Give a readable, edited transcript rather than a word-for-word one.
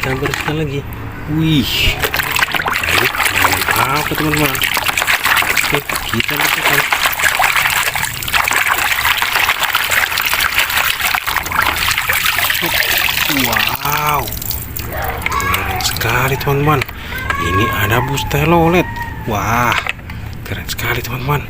kita bersihkan lagi. Wih, baik, apa teman-teman? Oke, kita bersihkan. Wow, keren sekali teman-teman. Ini ada bus telolet. Wah, keren sekali teman-teman.